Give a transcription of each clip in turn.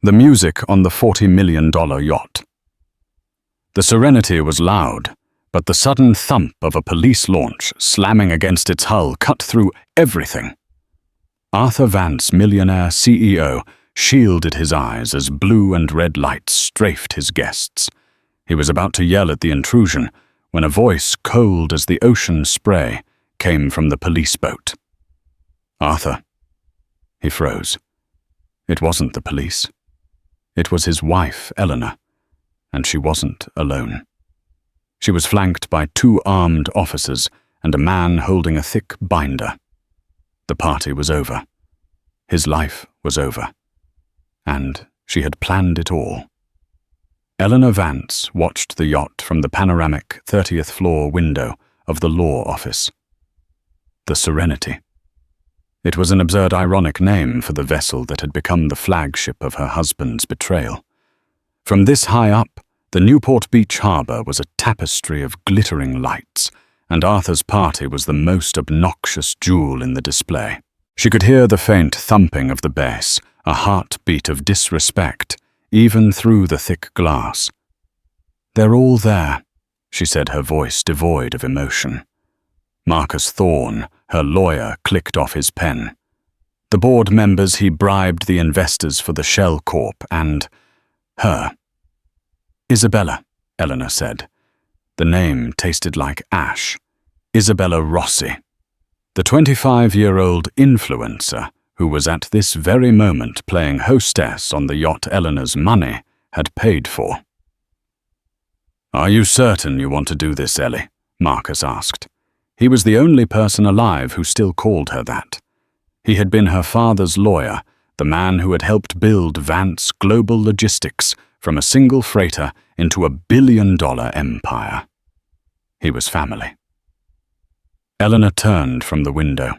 The music on the $40 million yacht. The Serenity was loud, but the sudden thump of a police launch slamming against its hull cut through everything. Arthur Vance, Millionaire CEO, shielded his eyes as blue and red lights strafed his guests. He was about to yell at the intrusion when a voice cold as the ocean spray came from the police boat. "Arthur." He froze. It wasn't the police. It was his wife, Eleanor, and she wasn't alone. She was flanked by 2 armed officers and a man holding a thick binder. The party was over. His life was over. And she had planned it all. Eleanor Vance watched the yacht from the panoramic 30th floor window of the law office. The Serenity. It was an absurd, ironic name for the vessel that had become the flagship of her husband's betrayal. From this high up, the Newport Beach harbor was a tapestry of glittering lights, and Arthur's party was the most obnoxious jewel in the display. She could hear the faint thumping of the bass, a heartbeat of disrespect, even through the thick glass. "They're all there," she said, her voice devoid of emotion. Marcus Thorne, her lawyer, clicked off his pen. The board members he bribed the investors for the Shell Corp and her. "Isabella," Eleanor said. The name tasted like ash. Isabella Rossi. The 25-year-old influencer who was at this very moment playing hostess on the yacht Eleanor's money had paid for. "Are you certain you want to do this, Ellie?" Marcus asked. He was the only person alive who still called her that. He had been her father's lawyer, the man who had helped build Vance Global Logistics from a single freighter into a billion-dollar empire. He was family. Eleanor turned from the window.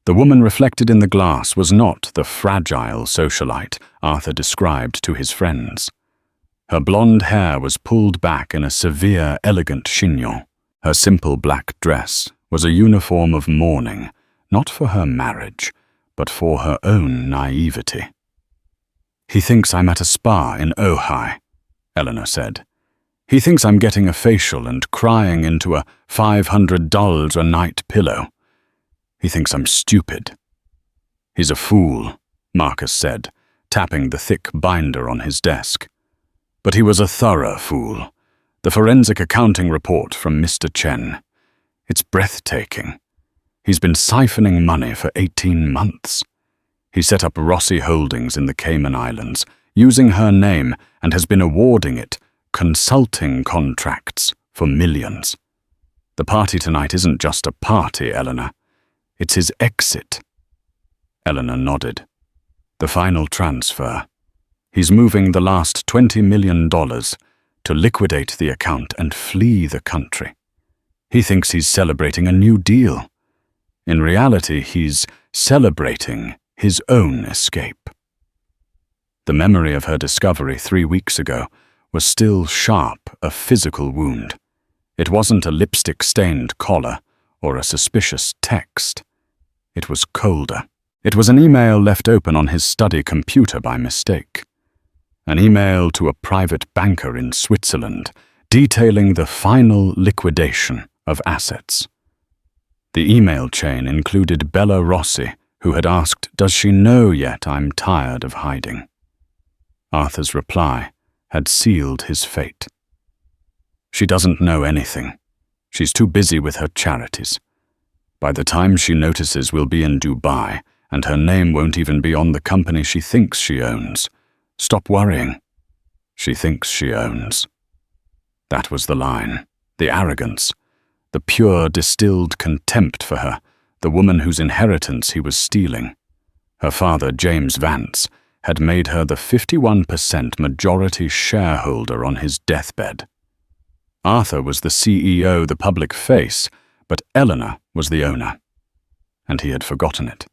The woman reflected in the glass was not the fragile socialite Arthur described to his friends. Her blonde hair was pulled back in a severe, elegant chignon. Her simple black dress was a uniform of mourning, not for her marriage, but for her own naivety. "He thinks I'm at a spa in Ojai," Eleanor said. "He thinks I'm getting a facial and crying into a $500 a night pillow. He thinks I'm stupid." "He's a fool," Marcus said, tapping the thick binder on his desk. "But he was a thorough fool. The forensic accounting report from Mr. Chen. It's breathtaking. He's been siphoning money for 18 months. He set up Rossi Holdings in the Cayman Islands, using her name, and has been awarding it consulting contracts for millions. The party tonight isn't just a party, Eleanor. It's his exit." Eleanor nodded. "The final transfer. He's moving the last $20 million to liquidate the account and flee the country. He thinks he's celebrating a new deal. In reality, he's celebrating his own escape." The memory of her discovery 3 weeks ago was still sharp, a physical wound. It wasn't a lipstick-stained collar or a suspicious text. It was colder. It was an email left open on his study computer by mistake. An email to a private banker in Switzerland detailing the final liquidation of assets. The email chain included Bella Rossi, who had asked, "Does she know yet I'm tired of hiding?" Arthur's reply had sealed his fate. "She doesn't know anything. She's too busy with her charities. By the time she notices we'll be in Dubai, and her name won't even be on the company she thinks she owns. Stop worrying. She thinks she owns." That was the line, the arrogance, the pure distilled contempt for her, the woman whose inheritance he was stealing. Her father, James Vance, had made her the 51% majority shareholder on his deathbed. Arthur was the CEO, the public face, but Eleanor was the owner. And he had forgotten it.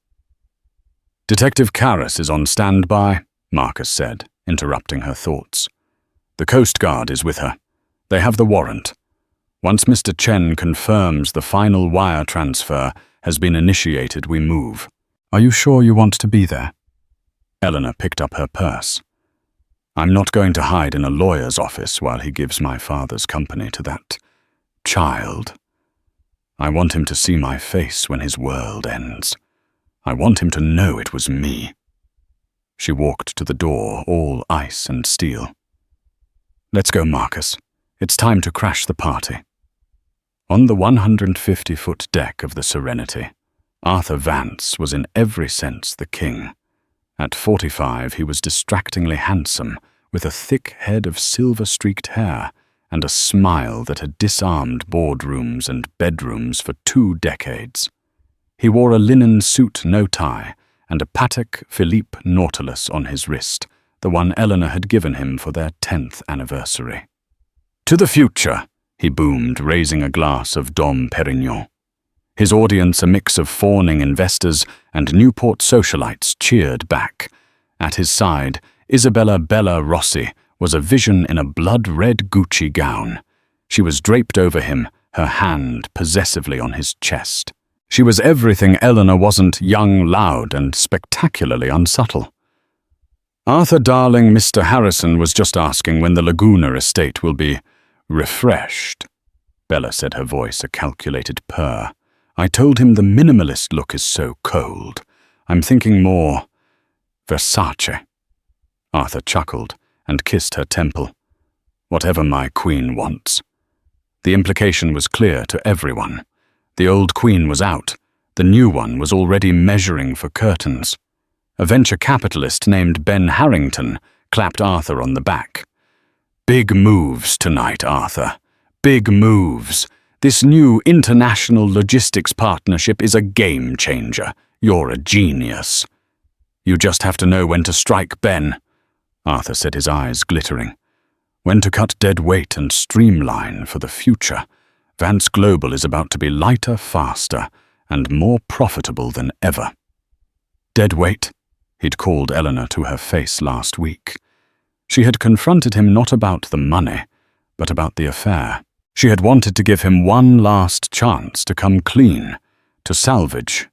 "Detective Karras is on standby," Marcus said, interrupting her thoughts. "The Coast Guard is with her. They have the warrant. Once Mr. Chen confirms the final wire transfer has been initiated, we move." "Are you sure you want to be there?" Eleanor picked up her purse. I'm not going to hide in a lawyer's office while he gives my father's company to that child. I want him to see my face when his world ends. I want him to know it was me." She walked to the door, all ice and steel. "Let's go, Marcus. It's time to crash the party." On the 150-foot deck of the Serenity, Arthur Vance was in every sense the king. At 45, he was distractingly handsome, with a thick head of silver-streaked hair and a smile that had disarmed boardrooms and bedrooms for 2 decades. He wore a linen suit, no tie, and a Patek Philippe Nautilus on his wrist, the one Eleanor had given him for their 10th anniversary. "To the future," he boomed, raising a glass of Dom Perignon. His audience, a mix of fawning investors and Newport socialites, cheered back. At his side, Isabella Bella Rossi was a vision in a blood-red Gucci gown. She was draped over him, her hand possessively on his chest. She was everything Eleanor wasn't: young, loud, and spectacularly unsubtle. "Arthur, darling, Mr. Harrison was just asking when the Laguna estate will be refreshed." Bella said, her voice a calculated purr. "I told him the minimalist look is so cold. I'm thinking more Versace." Arthur chuckled and kissed her temple. "Whatever my queen wants." The implication was clear to everyone. The old queen was out. The new one was already measuring for curtains. A venture capitalist named Ben Harrington clapped Arthur on the back. "Big moves tonight, Arthur. Big moves. This new international logistics partnership is a game changer. You're a genius." "You just have to know when to strike, Ben," Arthur said, his eyes glittering. "When to cut dead weight and streamline for the future. Vance Global is about to be lighter, faster, and more profitable than ever." Dead weight, he'd called Eleanor to her face last week. She had confronted him not about the money, but about the affair. She had wanted to give him one last chance to come clean, to salvage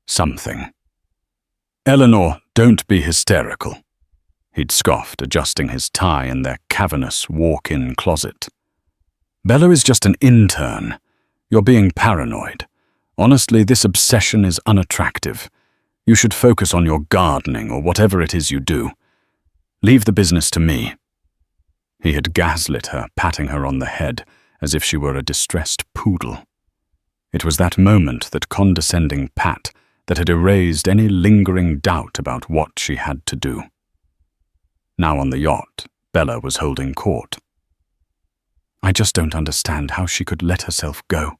something. "Eleanor, don't be hysterical," he'd scoffed, adjusting his tie in their cavernous walk-in closet. "Bella is just an intern. You're being paranoid. Honestly, this obsession is unattractive. You should focus on your gardening or whatever it is you do. Leave the business to me." He had gaslit her, patting her on the head as if she were a distressed poodle. It was that moment, that condescending pat, that had erased any lingering doubt about what she had to do. Now on the yacht, Bella was holding court. "I just don't understand how she could let herself go,"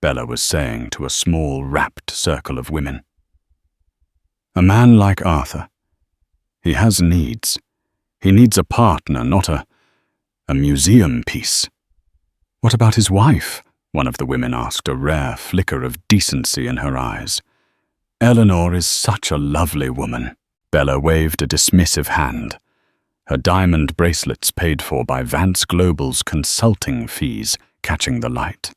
Bella was saying to a small, rapt circle of women. "A man like Arthur, he has needs. He needs a partner, not a museum piece." "What about his wife?" one of the women asked, a rare flicker of decency in her eyes. "Eleanor is such a lovely woman." Bella waved a dismissive hand. Her diamond bracelets paid for by Vance Global's consulting fees catching the light.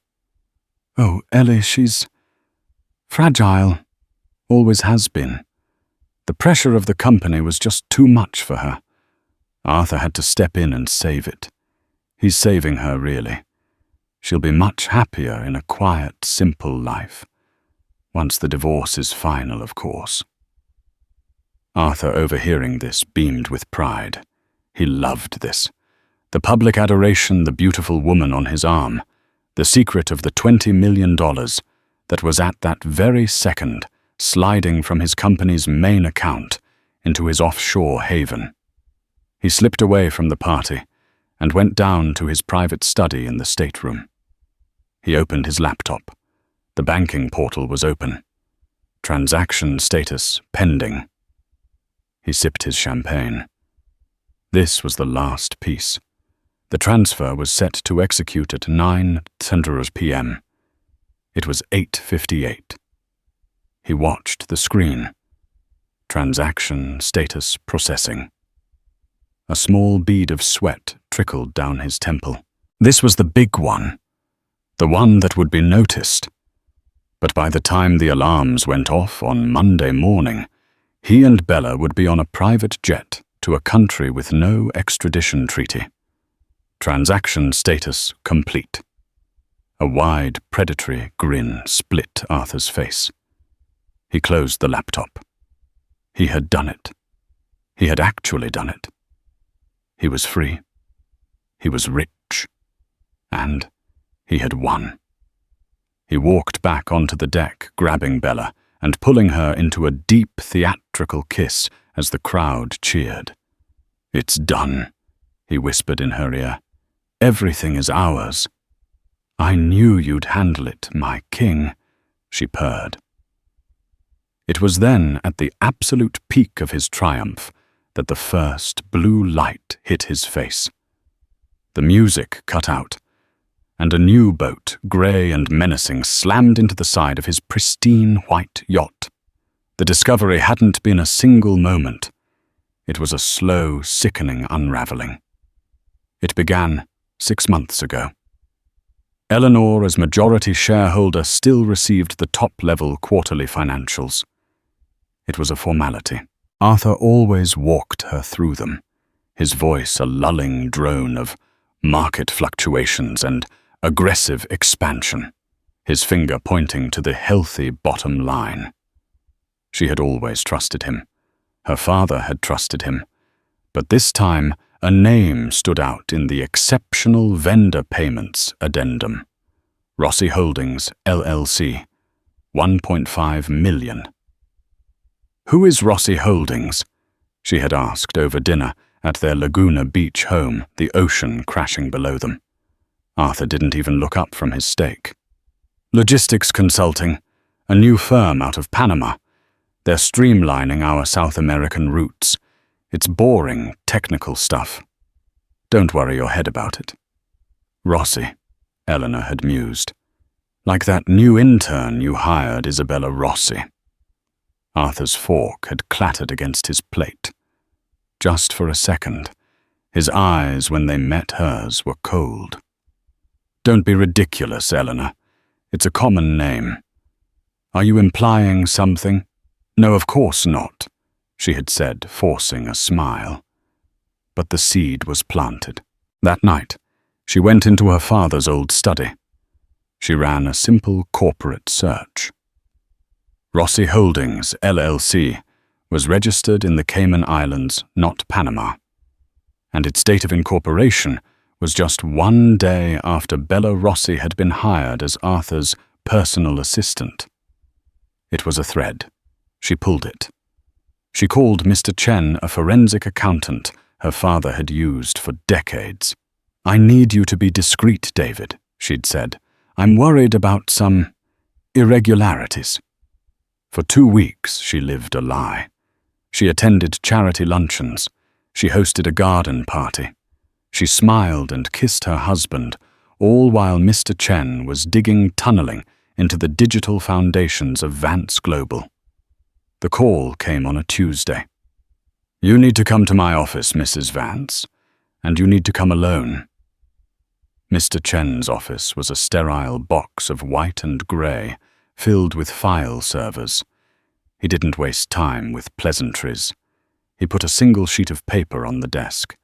"Oh, Ellie, she's fragile. Always has been. The pressure of the company was just too much for her. Arthur had to step in and save it. He's saving her, really. She'll be much happier in a quiet, simple life. Once the divorce is final, of course." Arthur, overhearing this, beamed with pride. He loved this. The public adoration, the beautiful woman on his arm, the secret of the $20 million that was at that very second sliding from his company's main account into his offshore haven. He slipped away from the party and went down to his private study in the stateroom. He opened his laptop. The banking portal was open. Transaction status pending. He sipped his champagne. This was the last piece. The transfer was set to execute at 9:00 p.m. It was 8:58. He watched the screen. Transaction status processing. A small bead of sweat trickled down his temple. This was the big one, the one that would be noticed. But by the time the alarms went off on Monday morning, he and Bella would be on a private jet to a country with no extradition treaty. Transaction status complete. A wide, predatory grin split Arthur's face. He closed the laptop. He had done it. He had actually done it. He was free. He was rich. And he had won. He walked back onto the deck, grabbing Bella and pulling her into a deep theatrical kiss as the crowd cheered. "It's done," he whispered in her ear. "Everything is ours." "I knew you'd handle it, my king," she purred. It was then, at the absolute peak of his triumph, that the first blue light hit his face. The music cut out, and a new boat, grey and menacing, slammed into the side of his pristine white yacht. The discovery hadn't been a single moment. It was a slow, sickening unravelling. It began 6 months ago. Eleanor, as majority shareholder, still received the top-level quarterly financials. It was a formality. Arthur always walked her through them, his voice a lulling drone of market fluctuations and aggressive expansion, his finger pointing to the healthy bottom line. She had always trusted him. Her father had trusted him. But this time, a name stood out in the exceptional vendor payments addendum. Rossi Holdings, LLC, $1.5 million. "Who is Rossi Holdings?" she had asked over dinner at their Laguna Beach home, the ocean crashing below them. Arthur didn't even look up from his steak. "Logistics Consulting, a new firm out of Panama. They're streamlining our South American routes. It's boring, technical stuff. Don't worry your head about it." "Rossi," Eleanor had mused. "Like that new intern you hired, Isabella Rossi." Arthur's fork had clattered against his plate. Just for a second, his eyes, when they met hers, were cold. "Don't be ridiculous, Eleanor. It's a common name. Are you implying something?" "No, of course not," she had said, forcing a smile. But the seed was planted. That night, she went into her father's old study. She ran a simple corporate search. Rossi Holdings, LLC, was registered in the Cayman Islands, not Panama. And its date of incorporation was just 1 day after Bella Rossi had been hired as Arthur's personal assistant. It was a thread. She pulled it. She called Mr. Chen a forensic accountant her father had used for decades. "I need you to be discreet, David," she'd said. "I'm worried about some irregularities." For 2 weeks she lived a lie. She attended charity luncheons. She hosted a garden party. She smiled and kissed her husband, all while Mr. Chen was digging tunneling into the digital foundations of Vance Global. The call came on a Tuesday. "You need to come to my office, Mrs. Vance, and you need to come alone." Mr. Chen's office was a sterile box of white and grey, filled with file servers. He didn't waste time with pleasantries. He put a single sheet of paper on the desk.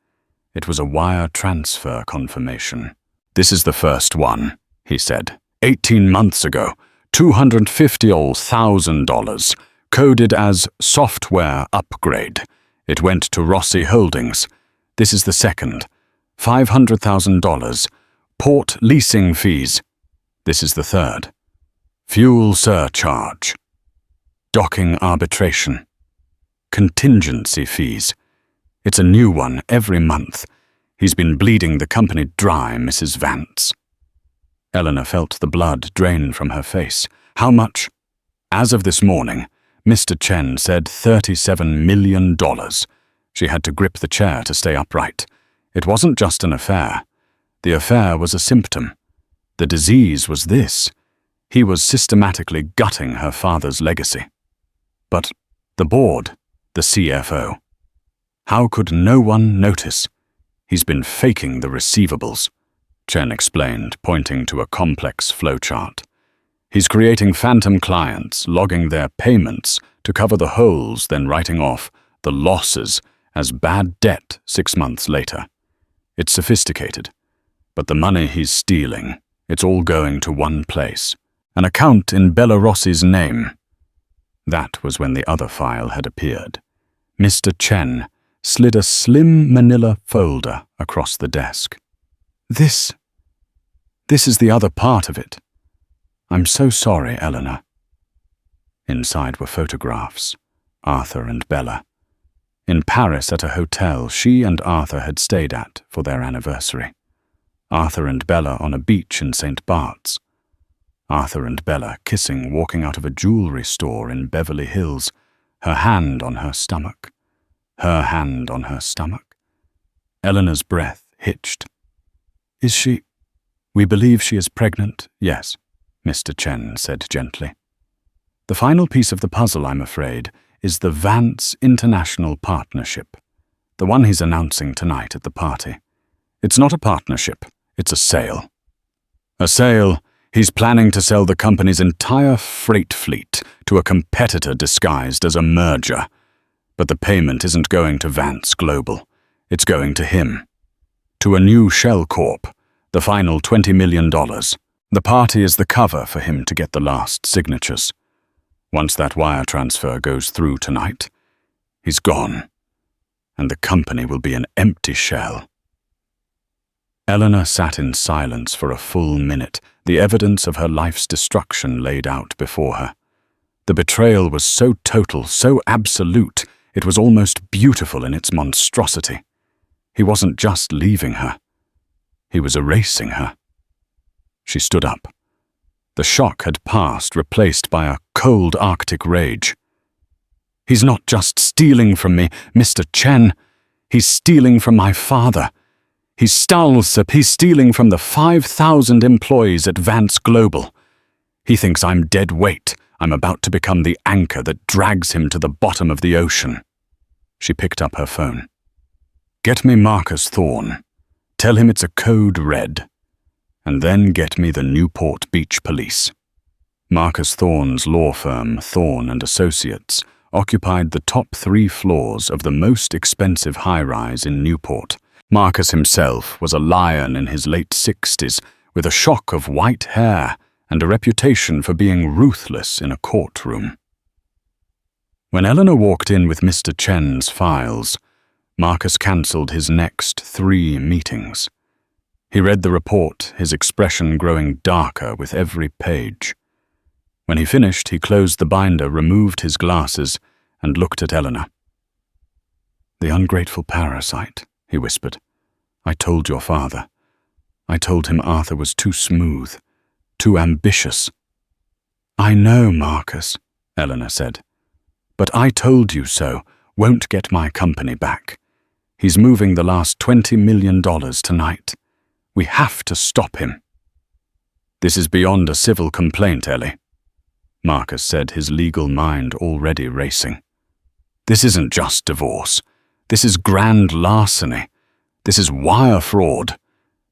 It was a wire transfer confirmation. "This is the first one," he said. 18 months ago, $250,000, coded as software upgrade. It went to Rossi Holdings. This is the second. $500,000, port leasing fees. This is the third. Fuel surcharge. Docking arbitration. Contingency fees. It's a new one every month. He's been bleeding the company dry, Mrs. Vance. Eleanor felt the blood drain from her face. How much? As of this morning, Mr. Chen said $37 million. She had to grip the chair to stay upright. It wasn't just an affair. The affair was a symptom. The disease was this. He was systematically gutting her father's legacy. But the board, the CFO. How could no one notice? He's been faking the receivables, Chen explained, pointing to a complex flowchart. He's creating phantom clients, logging their payments to cover the holes, then writing off the losses as bad debt 6 months later. It's sophisticated, but the money he's stealing, it's all going to one place, an account in Bella Rossi's name. That was when the other file had appeared. Mr. Chen slid a slim manila folder across the desk. This is the other part of it. I'm so sorry, Eleanor. Inside were photographs, Arthur and Bella. In Paris at a hotel she and Arthur had stayed at for their anniversary. Arthur and Bella on a beach in St. Bart's. Arthur and Bella kissing walking out of a jewelry store in Beverly Hills, her hand on her stomach. Her hand on her stomach. Eleanor's breath hitched. Is she? We believe she is pregnant, yes, Mr. Chen said gently. The final piece of the puzzle, I'm afraid, is the Vance International Partnership, the one he's announcing tonight at the party. It's not a partnership, it's a sale. A sale. He's planning to sell the company's entire freight fleet to a competitor disguised as a merger. But the payment isn't going to Vance Global. It's going to him. To a new shell corp, the final $20 million. The party is the cover for him to get the last signatures. Once that wire transfer goes through tonight, he's gone, and the company will be an empty shell. Eleanor sat in silence for a full minute, the evidence of her life's destruction laid out before her. The betrayal was so total, so absolute, it was almost beautiful in its monstrosity. He wasn't just leaving her. He was erasing her. She stood up. The shock had passed, replaced by a cold Arctic rage. He's not just stealing from me, Mr. Chen. He's stealing from my father. He's stealing from the 5,000 employees at Vance Global. He thinks I'm dead weight. I'm about to become the anchor that drags him to the bottom of the ocean. She picked up her phone. Get me Marcus Thorne. Tell him it's a code red. And then get me the Newport Beach Police. Marcus Thorne's law firm, Thorne and Associates, occupied the top 3 floors of the most expensive high-rise in Newport. Marcus himself was a lion in his late 60s, with a shock of white hair and a reputation for being ruthless in a courtroom. When Eleanor walked in with Mr. Chen's files, Marcus cancelled his next 3 meetings. He read the report, his expression growing darker with every page. When he finished, he closed the binder, removed his glasses, and looked at Eleanor. "The ungrateful parasite," he whispered. "I told your father. I told him Arthur was too smooth, too ambitious." "I know, Marcus," Eleanor said. "But I told you so won't get my company back. He's moving the last $20 million tonight. We have to stop him." "This is beyond a civil complaint, Ellie," Marcus said, his legal mind already racing. "This isn't just divorce. This is grand larceny. This is wire fraud.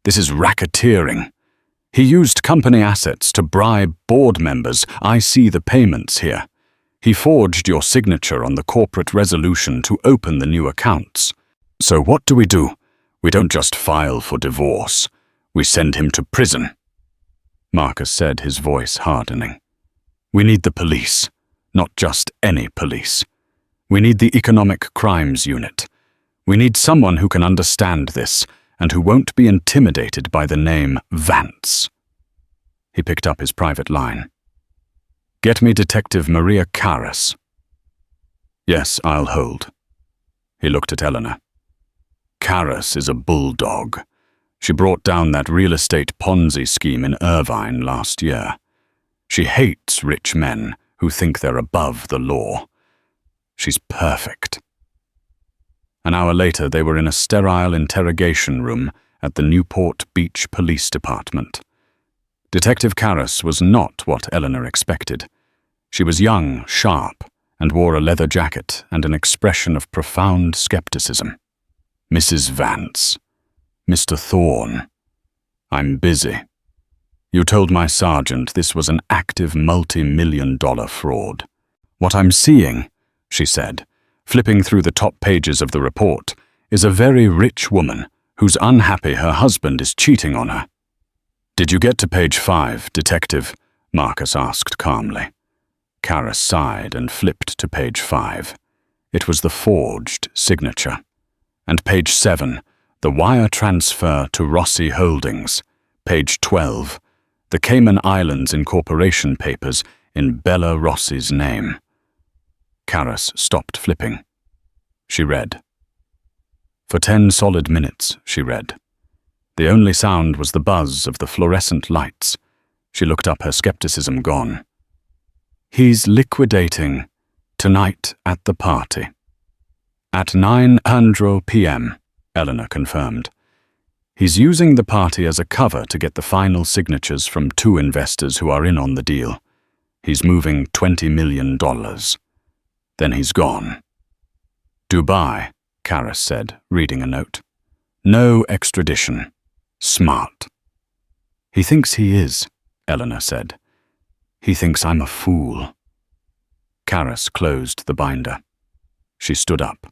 This is racketeering. He used company assets to bribe board members. I see the payments here. He forged your signature on the corporate resolution to open the new accounts. So what do? We don't just file for divorce. We send him to prison," Marcus said, his voice hardening. "We need the police, not just any police. We need the Economic Crimes Unit. We need someone who can understand this and who won't be intimidated by the name Vance." He picked up his private line. "Get me Detective Maria Karras." "Yes, I'll hold." He looked at Eleanor. "Karras is a bulldog. She brought down that real estate Ponzi scheme in Irvine last year. She hates rich men who think they're above the law. She's perfect." An hour later, they were in a sterile interrogation room at the Newport Beach Police Department. Detective Karras was not what Eleanor expected. She was young, sharp, and wore a leather jacket and an expression of profound skepticism. "Mrs. Vance. Mr. Thorne. I'm busy. You told my sergeant this was an active multi-million-dollar fraud." "What I'm seeing," she said, flipping through the top pages of the report, is a very rich woman who's unhappy her husband is cheating on her. "Did you get to page 5, Detective?" Marcus asked calmly. Karas sighed and flipped to page 5. It was the forged signature. And page 7, the wire transfer to Rossi Holdings. Page 12, the Cayman Islands Incorporation papers in Bella Rossi's name. Karas stopped flipping. She read. For 10 solid minutes, she read. The only sound was the buzz of the fluorescent lights. She looked up, her skepticism gone. "He's liquidating tonight at the party." "At 9:00 p.m., Eleanor confirmed. "He's using the party as a cover to get the final signatures from 2 investors who are in on the deal. He's moving $20 million. Then he's gone." "Dubai," Karas said, reading a note. "No extradition. Smart." "He thinks he is," Eleanor said. "He thinks I'm a fool." Karas closed the binder. She stood up.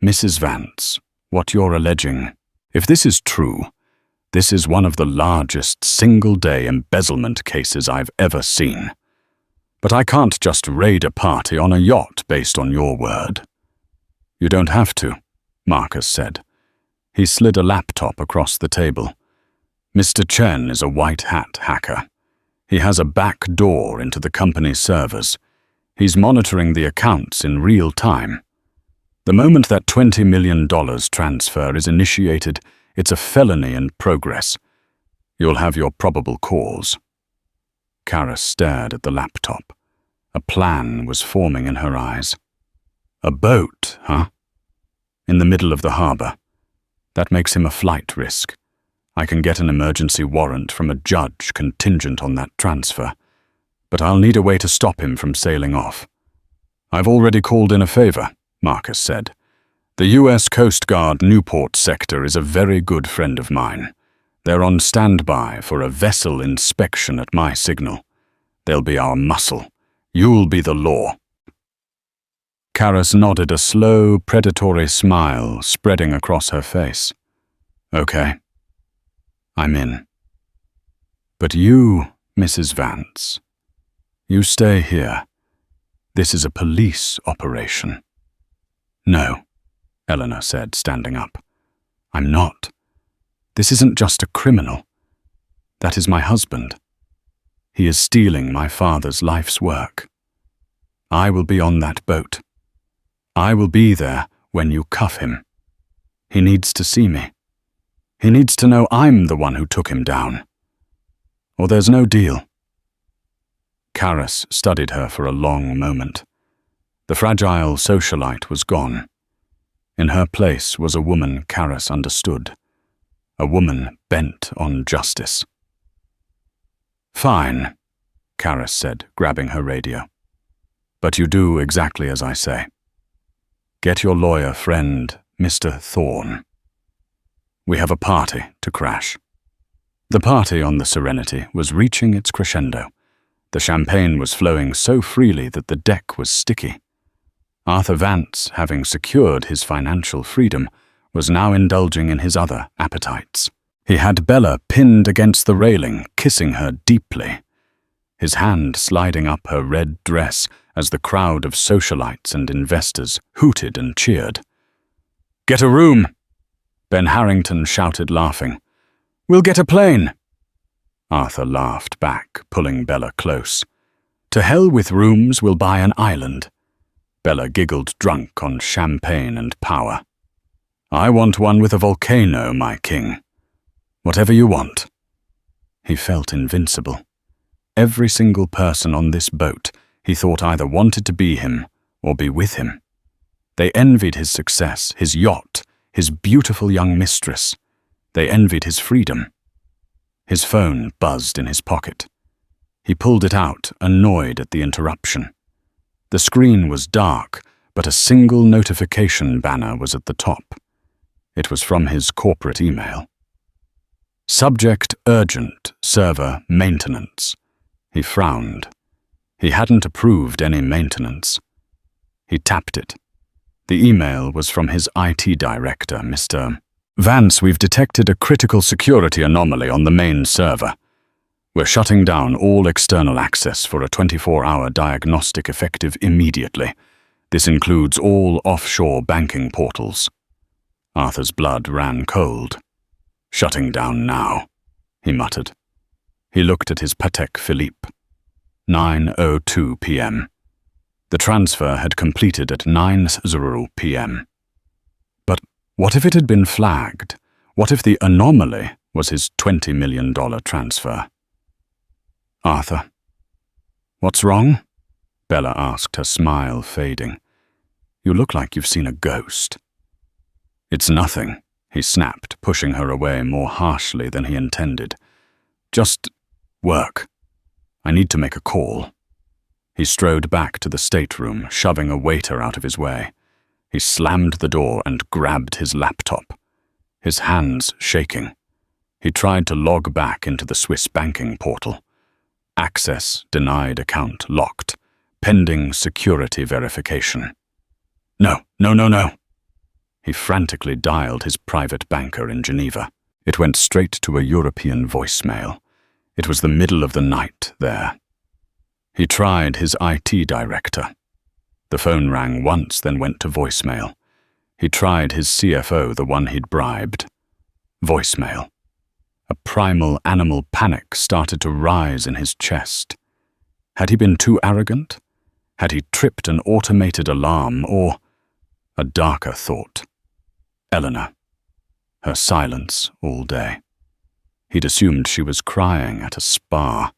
"Mrs. Vance, what you're alleging, if this is true, this is one of the largest single-day embezzlement cases I've ever seen. But I can't just raid a party on a yacht based on your word." "You don't have to," Marcus said. He slid a laptop across the table. "Mr. Chen is a white hat hacker. He has a back door into the company's servers. He's monitoring the accounts in real time. The moment that $20 million transfer is initiated, it's a felony in progress. You'll have your probable cause." Karas stared at the laptop. A plan was forming in her eyes. "A boat, huh? In the middle of the harbor. That makes him a flight risk. I can get an emergency warrant from a judge contingent on that transfer, but I'll need a way to stop him from sailing off." "I've already called in a favor," Marcus said. "The U.S. Coast Guard Newport sector is a very good friend of mine. They're on standby for a vessel inspection at my signal. They'll be our muscle. You'll be the law." Karas nodded, a slow, predatory smile spreading across her face. "Okay. I'm in. But you, Mrs. Vance, you stay here. This is a police operation." "No," Eleanor said, standing up. "I'm not. This isn't just a criminal. That is my husband. He is stealing my father's life's work. I will be on that boat. I will be there when you cuff him. He needs to see me. He needs to know I'm the one who took him down. Or there's no deal." Karas studied her for a long moment. The fragile socialite was gone. In her place was a woman Karas understood. A woman bent on justice. "Fine," Karas said, grabbing her radio. "But you do exactly as I say. Get your lawyer friend, Mr. Thorne. We have a party to crash." The party on the Serenity was reaching its crescendo. The champagne was flowing so freely that the deck was sticky. Arthur Vance, having secured his financial freedom, was now indulging in his other appetites. He had Bella pinned against the railing, kissing her deeply, his hand sliding up her red dress as the crowd of socialites and investors hooted and cheered. "Get a room!" Ben Harrington shouted, laughing. "We'll get a plane!" Arthur laughed back, pulling Bella close. "To hell with rooms, we'll buy an island." Bella giggled, drunk on champagne and power. "I want one with a volcano, my king. Whatever you want." He felt invincible. Every single person on this boat he thought either wanted to be him or be with him. They envied his success, his yacht, his beautiful young mistress. They envied his freedom. His phone buzzed in his pocket. He pulled it out, annoyed at the interruption. The screen was dark, but a single notification banner was at the top. It was from his corporate email. "Subject urgent, server maintenance." He frowned. He hadn't approved any maintenance. He tapped it. The email was from his IT director, Mr. Vance. We've detected a critical security anomaly on the main server. We're shutting down all external access for a 24-hour diagnostic effective immediately. This includes all offshore banking portals. Arthur's blood ran cold. Shutting down now, he muttered. He looked at his Patek Philippe. 9:02 p.m. The transfer had completed at 9:00 p.m. But what if it had been flagged? What if the anomaly was his $20 million transfer? Arthur. What's wrong? Bella asked, her smile fading. You look like you've seen a ghost. It's nothing, he snapped, pushing her away more harshly than he intended. Just work. I need to make a call. He strode back to the stateroom, shoving a waiter out of his way. He slammed the door and grabbed his laptop, his hands shaking. He tried to log back into the Swiss banking portal. Access denied, account locked, pending security verification. No. He frantically dialed his private banker in Geneva. It went straight to a European voicemail. It was the middle of the night there. He tried his IT director. The phone rang once, then went to voicemail. He tried his CFO, the one he'd bribed. Voicemail. A primal animal panic started to rise in his chest. Had he been too arrogant? Had he tripped an automated alarm, or a darker thought? Eleanor. Her silence all day. He'd assumed she was crying at a spa.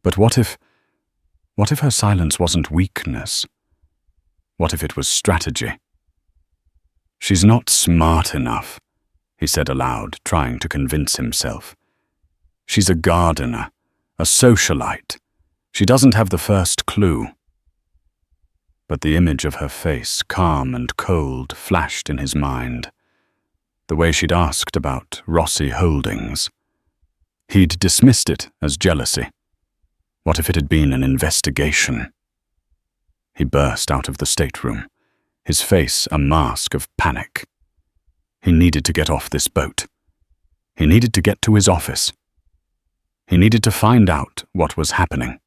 But what if her silence wasn't weakness? What if it was strategy? She's not smart enough, he said aloud, trying to convince himself. She's a gardener, a socialite. She doesn't have the first clue. But the image of her face, calm and cold, flashed in his mind. The way she'd asked about Rossi Holdings. He'd dismissed it as jealousy. What if it had been an investigation? He burst out of the stateroom, his face a mask of panic. He needed to get off this boat. He needed to get to his office. He needed to find out what was happening.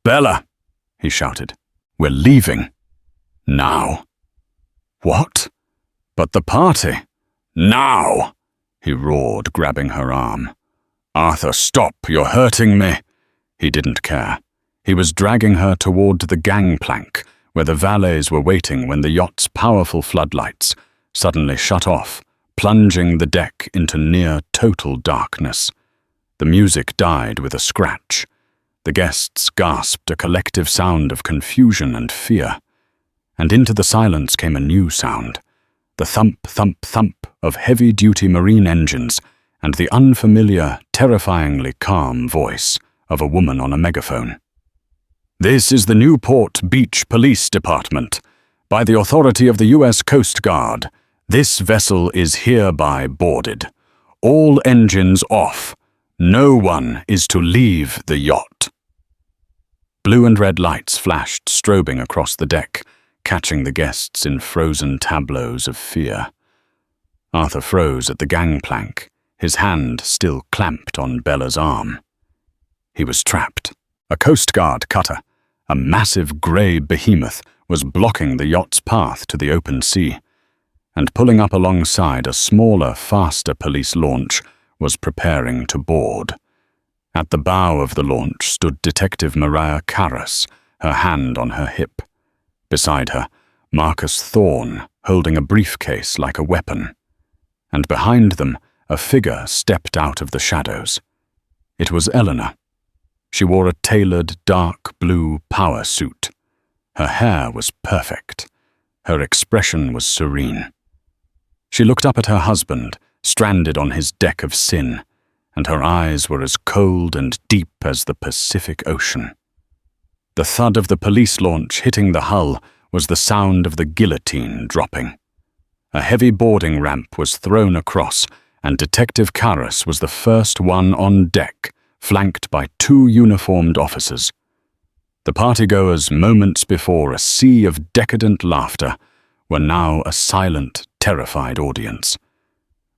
Bella, he shouted. We're leaving. Now. What? But the party. Now, he roared, grabbing her arm. Arthur, stop, you're hurting me. He didn't care. He was dragging her toward the gangplank, where the valets were waiting when the yacht's powerful floodlights suddenly shut off, plunging the deck into near total darkness. The music died with a scratch. The guests gasped a collective sound of confusion and fear. And into the silence came a new sound, the thump, thump, thump of heavy-duty marine engines and the unfamiliar, terrifyingly calm voice of a woman on a megaphone. This is the Newport Beach Police Department. By the authority of the U.S. Coast Guard, this vessel is hereby boarded. All engines off. No one is to leave the yacht. Blue and red lights flashed, strobing across the deck, catching the guests in frozen tableaus of fear. Arthur froze at the gangplank, his hand still clamped on Bella's arm. He was trapped. A Coast Guard cutter, a massive grey behemoth, was blocking the yacht's path to the open sea, and pulling up alongside a smaller, faster police launch was preparing to board. At the bow of the launch stood Detective Mariah Carras, her hand on her hip. Beside her, Marcus Thorne, holding a briefcase like a weapon. And behind them, a figure stepped out of the shadows. It was Eleanor. She wore a tailored, dark blue power suit. Her hair was perfect. Her expression was serene. She looked up at her husband, stranded on his deck of sin, and her eyes were as cold and deep as the Pacific Ocean. The thud of the police launch hitting the hull was the sound of the guillotine dropping. A heavy boarding ramp was thrown across, and Detective Carras was the first one on deck, flanked by 2 uniformed officers. The partygoers, moments before a sea of decadent laughter, were now a silent, terrified audience.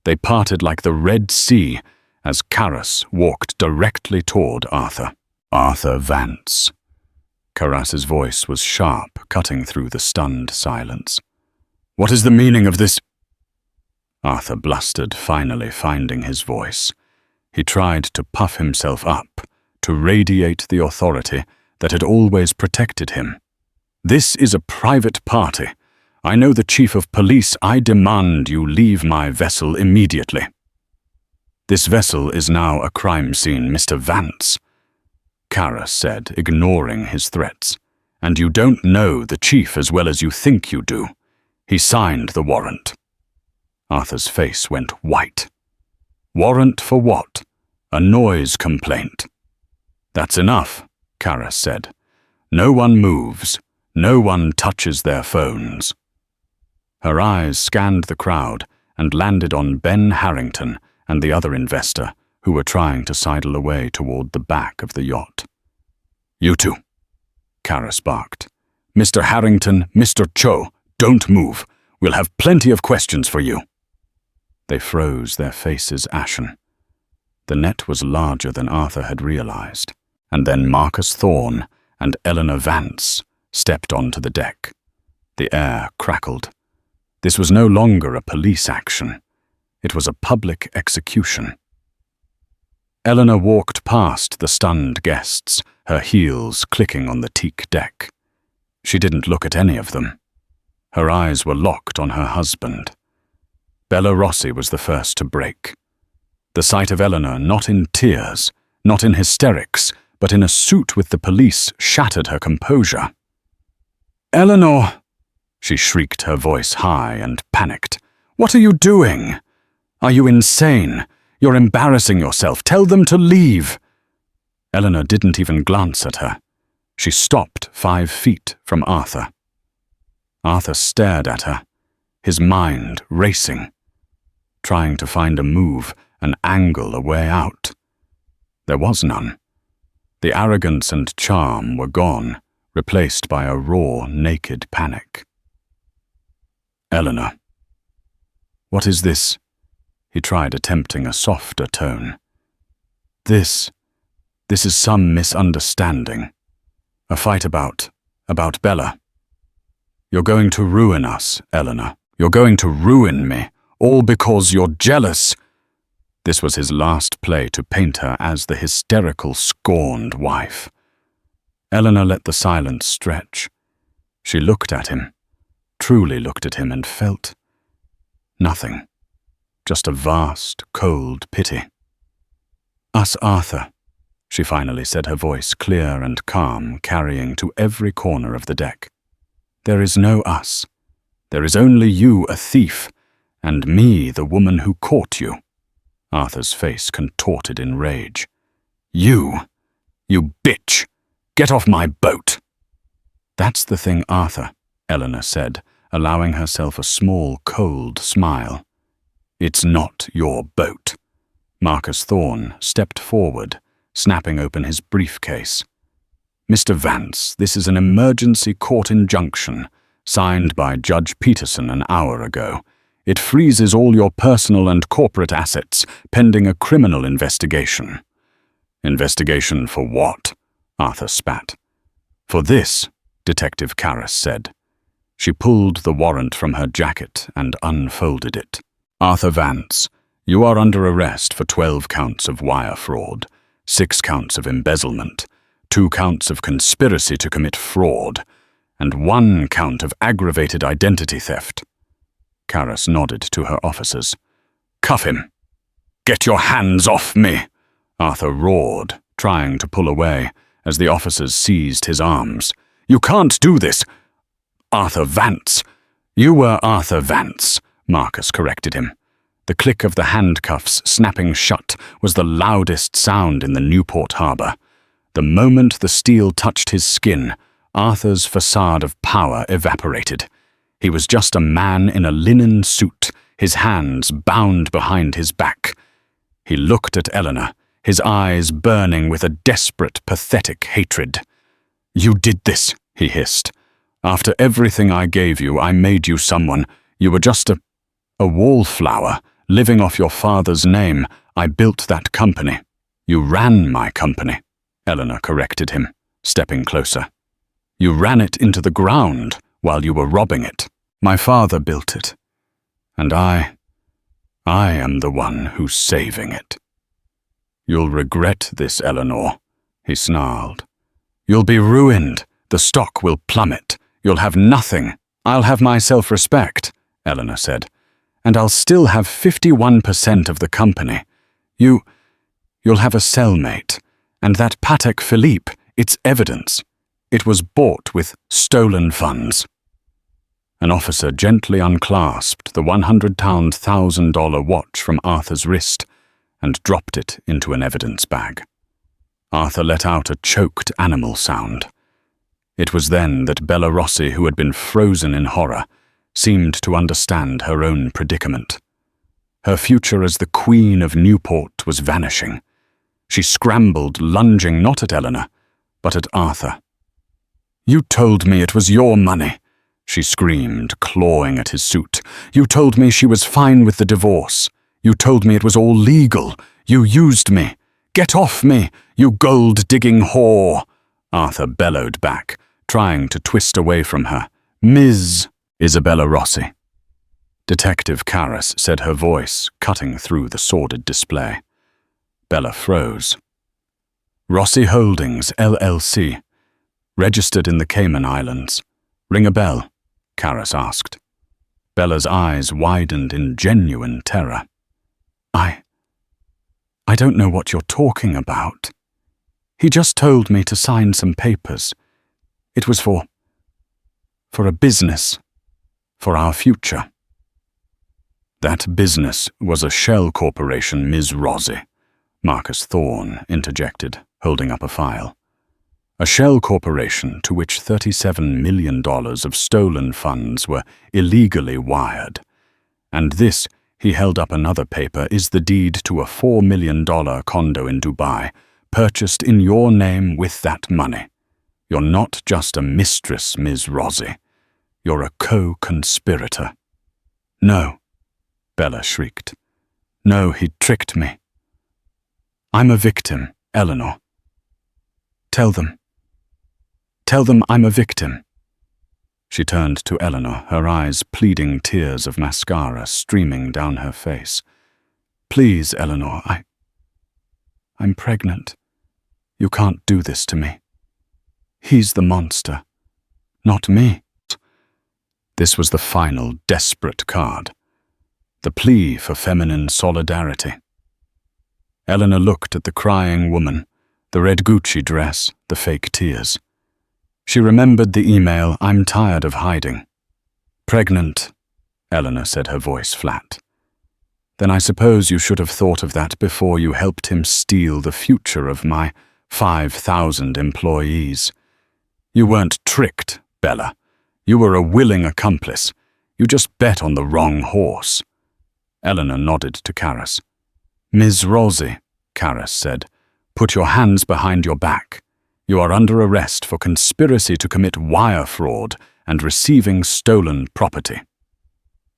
They parted like the Red Sea as Karas walked directly toward Arthur. Arthur Vance. Karas's voice was sharp, cutting through the stunned silence. "What is the meaning of this?" Arthur blustered, finally finding his voice. He tried to puff himself up, to radiate the authority that had always protected him. "This is a private party. I know the chief of police. I demand you leave my vessel immediately." "This vessel is now a crime scene, Mr. Vance," Karas said, ignoring his threats. "And you don't know the chief as well as you think you do. He signed the warrant." Arthur's face went white. "Warrant for what? A noise complaint." "That's enough," Karas said. "No one moves. No one touches their phones." Her eyes scanned the crowd and landed on Ben Harrington and the other investor, who were trying to sidle away toward the back of the yacht. "You two," Karas barked. "Mr. Harrington, Mr. Cho, don't move. We'll have plenty of questions for you." They froze, their faces ashen. The net was larger than Arthur had realized, and then Marcus Thorne and Eleanor Vance stepped onto the deck. The air crackled. This was no longer a police action. It was a public execution. Eleanor walked past the stunned guests, her heels clicking on the teak deck. She didn't look at any of them. Her eyes were locked on her husband. Bella Rossi was the first to break. The sight of Eleanor, not in tears, not in hysterics, but in a suit with the police, shattered her composure. "Eleanor!" She shrieked, her voice high and panicked. "What are you doing? Are you insane? You're embarrassing yourself. Tell them to leave." Eleanor didn't even glance at her. She stopped 5 feet from Arthur. Arthur stared at her, his mind racing, trying to find a move, an angle, a way out. There was none. The arrogance and charm were gone, replaced by a raw, naked panic. "Eleanor." "What is this?" He tried attempting a softer tone. This is some misunderstanding. A fight about Bella. You're going to ruin us, Eleanor. You're going to ruin me, all because you're jealous." This was his last play to paint her as the hysterical, scorned wife. Eleanor let the silence stretch. She looked at him, truly looked at him, and felt nothing. Just a vast, cold pity. "Us, Arthur," she finally said, her voice clear and calm, carrying to every corner of the deck. "There is no us. There is only you, a thief, and me, the woman who caught you." Arthur's face contorted in rage. You bitch! Get off my boat!" "That's the thing, Arthur," Eleanor said, allowing herself a small, cold smile. "It's not your boat." Marcus Thorne stepped forward, snapping open his briefcase. "Mr. Vance, this is an emergency court injunction, signed by Judge Peterson an hour ago. It freezes all your personal and corporate assets, pending a criminal investigation." "Investigation for what?" Arthur spat. "For this," Detective Karas said. She pulled the warrant from her jacket and unfolded it. "Arthur Vance, you are under arrest for 12 counts of wire fraud, 6 counts of embezzlement, 2 counts of conspiracy to commit fraud, and 1 count of aggravated identity theft." Karas nodded to her officers. "Cuff him! Get your hands off me!" Arthur roared, trying to pull away, as the officers seized his arms. "You can't do this!" "Arthur Vance!" "You were Arthur Vance," Marcus corrected him. The click of the handcuffs snapping shut was the loudest sound in the Newport harbor. The moment the steel touched his skin, Arthur's facade of power evaporated. He was just a man in a linen suit, his hands bound behind his back. He looked at Eleanor, his eyes burning with a desperate, pathetic hatred. You did this, he hissed. After everything I gave you, I made you someone. You were just a wallflower, living off your father's name. I built that company. You ran my company, Eleanor corrected him, stepping closer. You ran it into the ground while you were robbing it. My father built it. And I am the one who's saving it. You'll regret this, Eleanor, he snarled. You'll be ruined. The stock will plummet. You'll have nothing. I'll have my self-respect, Eleanor said, and I'll still have 51% of the company. You'll have a cellmate, and that Patek Philippe, it's evidence. It was bought with stolen funds. An officer gently unclasped the £100,000 watch from Arthur's wrist and dropped it into an evidence bag. Arthur let out a choked animal sound. It was then that Bella Rossi, who had been frozen in horror, seemed to understand her own predicament. Her future as the Queen of Newport was vanishing. She scrambled, lunging not at Eleanor, but at Arthur. You told me it was your money, she screamed, clawing at his suit. You told me she was fine with the divorce. You told me it was all legal. You used me. Get off me, you gold-digging whore, Arthur bellowed back, trying to twist away from her. Ms. Isabella Rossi. Detective Karras said, her voice cutting through the sordid display. Bella froze. Rossi Holdings, LLC. Registered in the Cayman Islands. Ring a bell? Karras asked. Bella's eyes widened in genuine terror. I don't know what you're talking about. He just told me to sign some papers. It was for a business, for our future. That business was a shell corporation, Ms. Rossi, Marcus Thorne interjected, holding up a file. A shell corporation to which $37 million of stolen funds were illegally wired. And this, he held up another paper, is the deed to a $4 million condo in Dubai, purchased in your name with that money. You're not just a mistress, Ms. Rossi. You're a co-conspirator. No, Bella shrieked. No, he tricked me. I'm a victim, Eleanor. Tell them I'm a victim. She turned to Eleanor, her eyes pleading, tears of mascara streaming down her face. Please, Eleanor, I'm pregnant. You can't do this to me. He's the monster, not me. This was the final desperate card, the plea for feminine solidarity. Eleanor looked at the crying woman, the red Gucci dress, the fake tears. She remembered the email, I'm tired of hiding. Pregnant, Eleanor said, her voice flat. Then I suppose you should have thought of that before you helped him steal the future of my 5,000 employees. You weren't tricked, Bella. You were a willing accomplice. You just bet on the wrong horse. Eleanor nodded to Karras. Ms. Rossi, Karras said, put your hands behind your back. You are under arrest for conspiracy to commit wire fraud and receiving stolen property.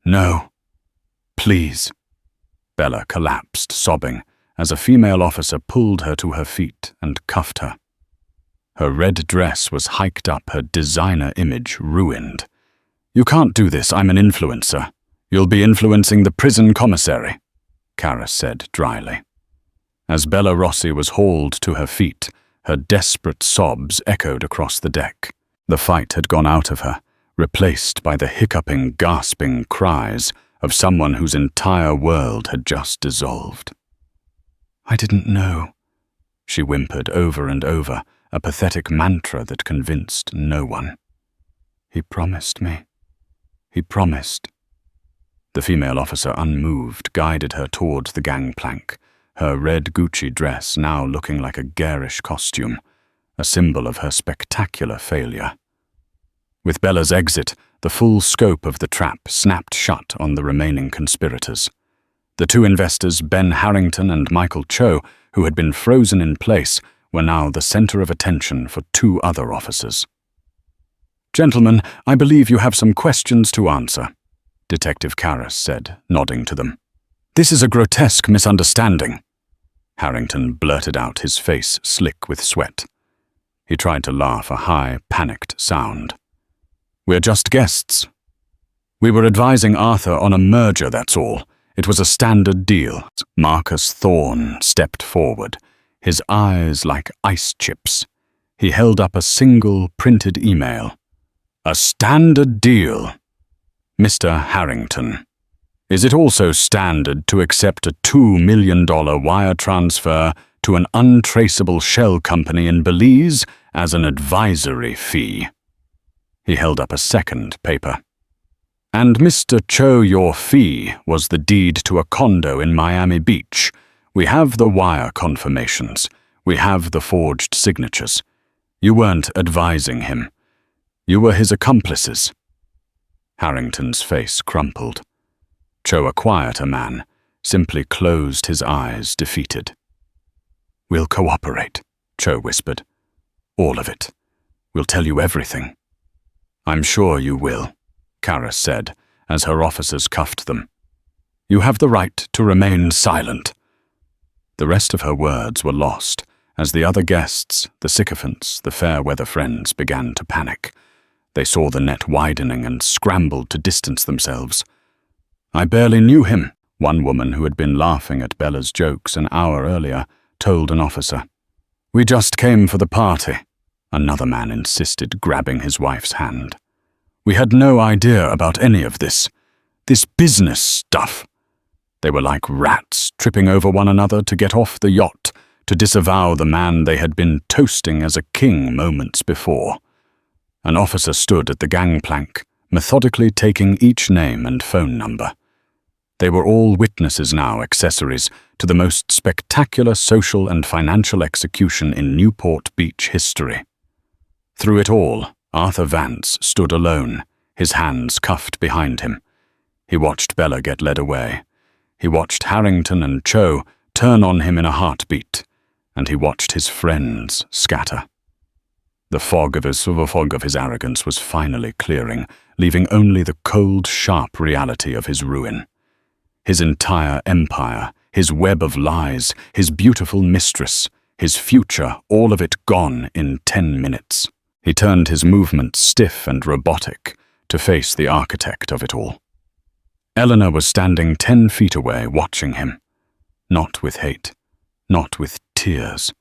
No, please. Bella collapsed, sobbing, as a female officer pulled her to her feet and cuffed her. Her red dress was hiked up, her designer image ruined. You can't do this, I'm an influencer. You'll be influencing the prison commissary, Karras said dryly. As Bella Rossi was hauled to her feet, her desperate sobs echoed across the deck. The fight had gone out of her, replaced by the hiccuping, gasping cries of someone whose entire world had just dissolved. I didn't know, she whimpered over and over, a pathetic mantra that convinced no one. He promised me. He promised. The female officer, unmoved, guided her towards the gangplank, her red Gucci dress now looking like a garish costume, a symbol of her spectacular failure. With Bella's exit, the full scope of the trap snapped shut on the remaining conspirators. The two investors, Ben Harrington and Michael Cho, who had been frozen in place, were now the center of attention for two other officers. "Gentlemen, I believe you have some questions to answer," Detective Karras said, nodding to them. "This is a grotesque misunderstanding," Harrington blurted out, his face slick with sweat. He tried to laugh, a high, panicked sound. "We're just guests. We were advising Arthur on a merger, that's all. It was a standard deal." Marcus Thorne stepped forward, his eyes like ice chips. He held up a single printed email. "A standard deal. Mr. Harrington, is it also standard to accept a $2 million wire transfer to an untraceable shell company in Belize as an advisory fee?" He held up a second paper. "And Mr. Cho, your fee was the deed to a condo in Miami Beach. We have the wire confirmations. We have the forged signatures. You weren't advising him. You were his accomplices." Harrington's face crumpled. Cho, a quieter man, simply closed his eyes, defeated. "We'll cooperate," Cho whispered. "All of it. We'll tell you everything." "I'm sure you will," Karras said, as her officers cuffed them. "You have the right to remain silent." The rest of her words were lost, as the other guests, the sycophants, the fair-weather friends, began to panic. They saw the net widening and scrambled to distance themselves. "I barely knew him," one woman who had been laughing at Bella's jokes an hour earlier told an officer. "We just came for the party," another man insisted, grabbing his wife's hand. "We had no idea about any of this business stuff." They were like rats, tripping over one another to get off the yacht, to disavow the man they had been toasting as a king moments before. An officer stood at the gangplank, methodically taking each name and phone number. They were all witnesses now, accessories to the most spectacular social and financial execution in Newport Beach history. Through it all, Arthur Vance stood alone, his hands cuffed behind him. He watched Bella get led away. He watched Harrington and Cho turn on him in a heartbeat, and he watched his friends scatter. The fog of his arrogance was finally clearing, leaving only the cold, sharp reality of his ruin. His entire empire, his web of lies, his beautiful mistress, his future, all of it gone in 10 minutes. He turned his movements stiff and robotic to face the architect of it all. Eleanor was standing 10 feet away, watching him. Not with hate, not with tears,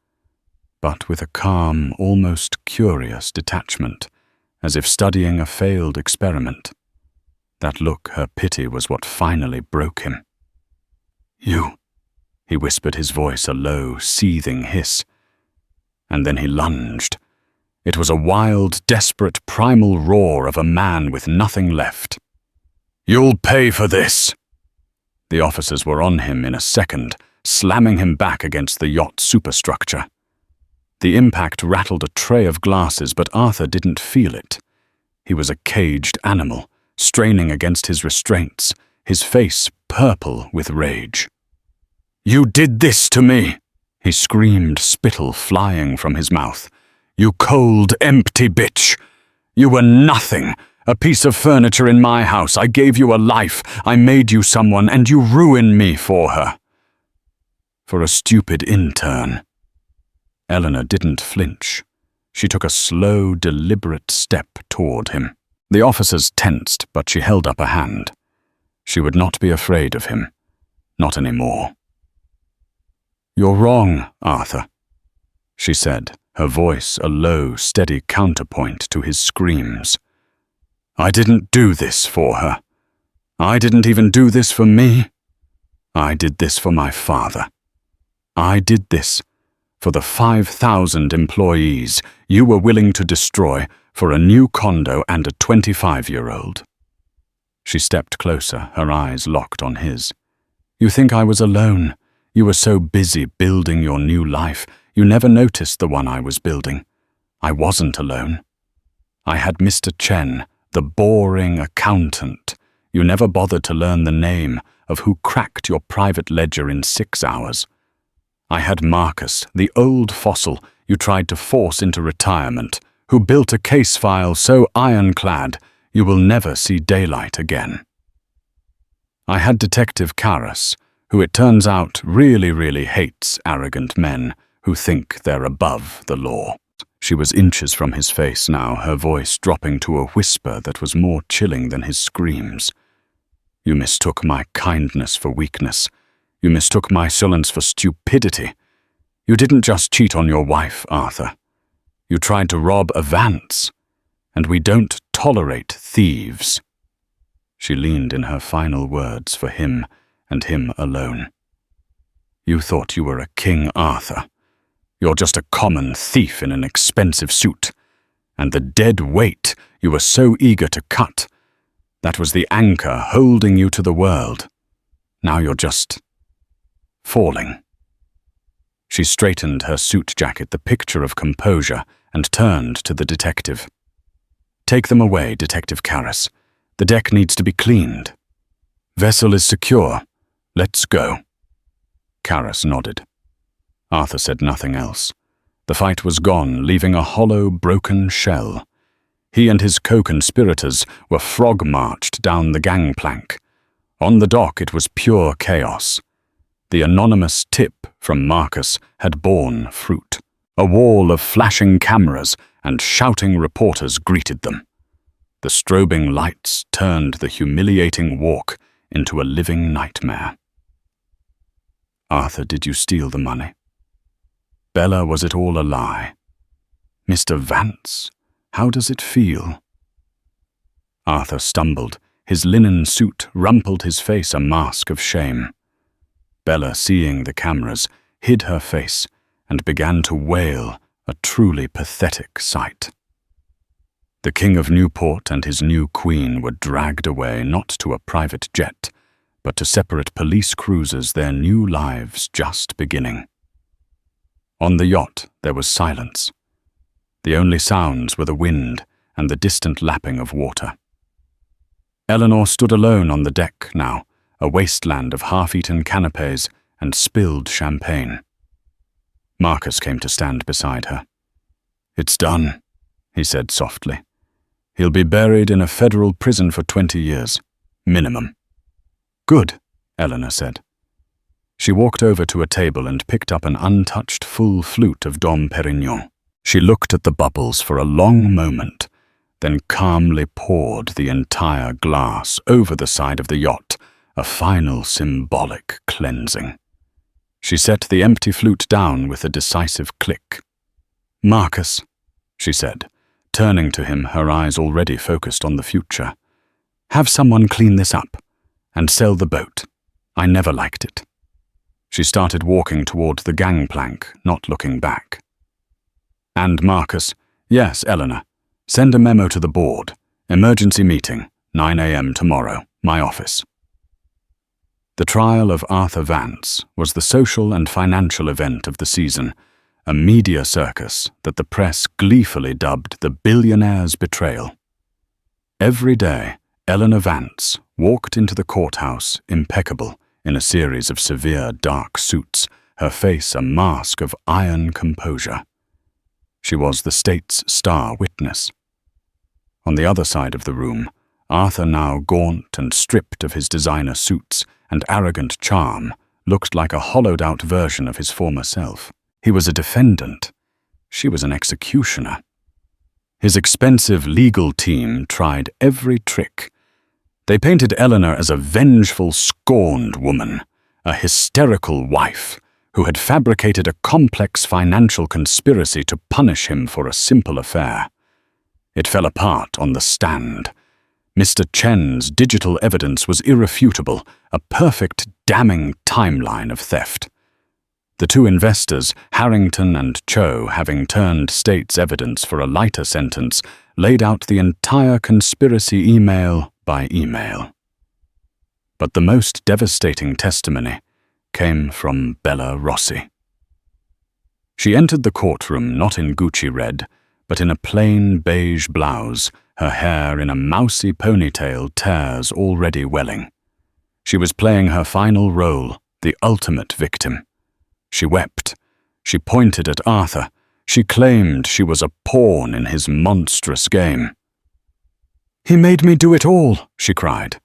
but with a calm, almost curious detachment, as if studying a failed experiment. That look, her pity, was what finally broke him. "You," he whispered, his voice a low, seething hiss. And then he lunged. It was a wild, desperate, primal roar of a man with nothing left. "You'll pay for this!" The officers were on him in a second, slamming him back against the yacht superstructure. The impact rattled a tray of glasses, but Arthur didn't feel it. He was a caged animal, straining against his restraints, his face purple with rage. "You did this to me!" he screamed, spittle flying from his mouth. "You cold, empty bitch! You were nothing! A piece of furniture in my house. I gave you a life. I made you someone, and you ruined me for her. For a stupid intern." Eleanor didn't flinch. She took a slow, deliberate step toward him. The officers tensed, but she held up a hand. She would not be afraid of him. Not anymore. "You're wrong, Arthur," she said, her voice a low, steady counterpoint to his screams. "I didn't do this for her. I didn't even do this for me. I did this for my father. I did this for the 5,000 employees you were willing to destroy for a new condo and a 25-year-old. She stepped closer, her eyes locked on his. "You think I was alone? You were so busy building your new life, you never noticed the one I was building. I wasn't alone. I had Mr. Chen, the boring accountant. You never bothered to learn the name of who cracked your private ledger in 6 hours. I had Marcus, the old fossil you tried to force into retirement, who built a case file so ironclad you will never see daylight again. I had Detective Karras, who it turns out really hates arrogant men who think they're above the law. She was inches from his face now, her voice dropping to a whisper that was more chilling than his screams. You mistook my kindness for weakness. You mistook my insolence for stupidity. You didn't just cheat on your wife, Arthur. You tried to rob a Vance, and we don't tolerate thieves. She leaned in her final words for him and him alone. You thought you were a King Arthur. You're just a common thief in an expensive suit. And the dead weight you were so eager to cut, that was the anchor holding you to the world. Now you're just falling. She straightened her suit jacket, the picture of composure, and turned to the detective. Take them away, Detective Karras. The deck needs to be cleaned. Vessel is secure. Let's go. Karras nodded. Arthur said nothing else. The fight was gone, leaving a hollow, broken shell. He and his co-conspirators were frog-marched down the gangplank. On the dock it was pure chaos. The anonymous tip from Marcus had borne fruit. A wall of flashing cameras and shouting reporters greeted them. The strobing lights turned the humiliating walk into a living nightmare. Arthur, did you steal the money? Bella, was it all a lie? Mr. Vance, how does it feel? Arthur stumbled. His linen suit rumpled his face, a mask of shame. Bella, seeing the cameras, hid her face and began to wail, a truly pathetic sight. The King of Newport and his new queen were dragged away not to a private jet, but to separate police cruisers, their new lives just beginning. On the yacht there was silence. The only sounds were the wind and the distant lapping of water. Eleanor stood alone on the deck now, a wasteland of half-eaten canapes and spilled champagne. Marcus came to stand beside her. It's done, he said softly. He'll be buried in a federal prison for 20 years, minimum. Good, Eleanor said. She walked over to a table and picked up an untouched full flute of Dom Perignon. She looked at the bubbles for a long moment, then calmly poured the entire glass over the side of the yacht, a final symbolic cleansing. She set the empty flute down with a decisive click. Marcus, she said, turning to him, her eyes already focused on the future. Have someone clean this up and sell the boat. I never liked it. She started walking toward the gangplank, not looking back. And Marcus, yes, Eleanor, send a memo to the board. Emergency meeting, 9 a.m. tomorrow, my office. The trial of Arthur Vance was the social and financial event of the season, a media circus that the press gleefully dubbed the Billionaire's Betrayal. Every day, Eleanor Vance walked into the courthouse impeccable in a series of severe dark suits, her face a mask of iron composure. She was the state's star witness. On the other side of the room, Arthur, now gaunt and stripped of his designer suits and arrogant charm, looked like a hollowed-out version of his former self. He was a defendant. She was an executioner. His expensive legal team tried every trick. They painted Eleanor as a vengeful, scorned woman, a hysterical wife who had fabricated a complex financial conspiracy to punish him for a simple affair. It fell apart on the stand. Mr. Chen's digital evidence was irrefutable, a perfect, damning timeline of theft. The two investors, Harrington and Cho, having turned state's evidence for a lighter sentence, laid out the entire conspiracy email by email. But the most devastating testimony came from Bella Rossi. She entered the courtroom not in Gucci red, but in a plain beige blouse, her hair in a mousy ponytail, tears already welling. She was playing her final role, the ultimate victim. She wept. She pointed at Arthur. She claimed she was a pawn in his monstrous game. "He made me do it all," she cried.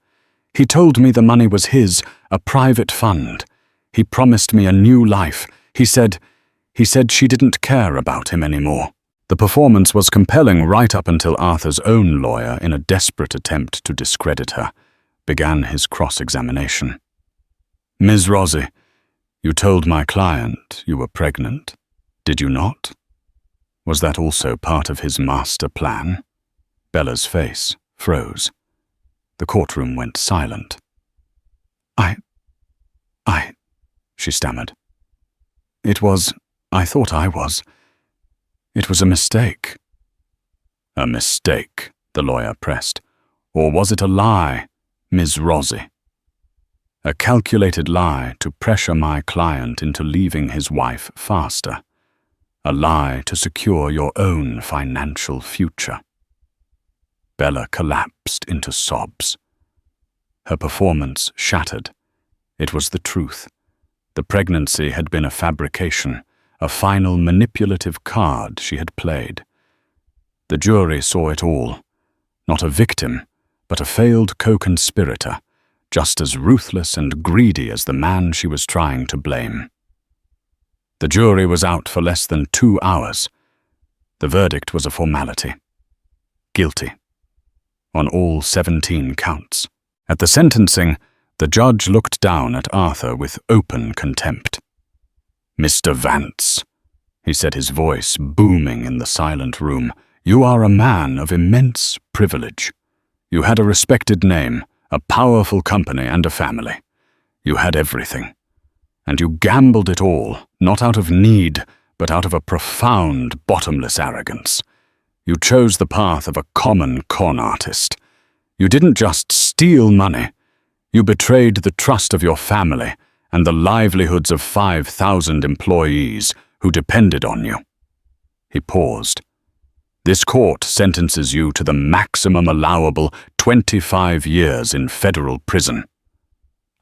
"He told me the money was his, a private fund. He promised me a new life. He said she didn't care about him anymore." The performance was compelling right up until Arthur's own lawyer, in a desperate attempt to discredit her, began his cross-examination. "Ms. Rossi, you told my client you were pregnant, did you not? Was that also part of his master plan?" Bella's face froze. The courtroom went silent. I, she stammered. I thought I was. It was a mistake." "A mistake," the lawyer pressed. "Or was it a lie, Ms. Rossi? A calculated lie to pressure my client into leaving his wife faster. A lie to secure your own financial future." Bella collapsed into sobs. Her performance shattered. It was the truth. The pregnancy had been a fabrication, a final manipulative card she had played. The jury saw it all. Not a victim, but a failed co-conspirator, just as ruthless and greedy as the man she was trying to blame. The jury was out for less than 2 hours. The verdict was a formality. Guilty. On all 17 counts. At the sentencing, the judge looked down at Arthur with open contempt. "Mr. Vance," he said, his voice booming in the silent room, "you are a man of immense privilege. You had a respected name, a powerful company, and a family. You had everything. And you gambled it all, not out of need, but out of a profound, bottomless arrogance. You chose the path of a common con artist. You didn't just steal money. You betrayed the trust of your family and the livelihoods of 5,000 employees who depended on you." He paused. "This court sentences you to the maximum allowable 25 years in federal prison."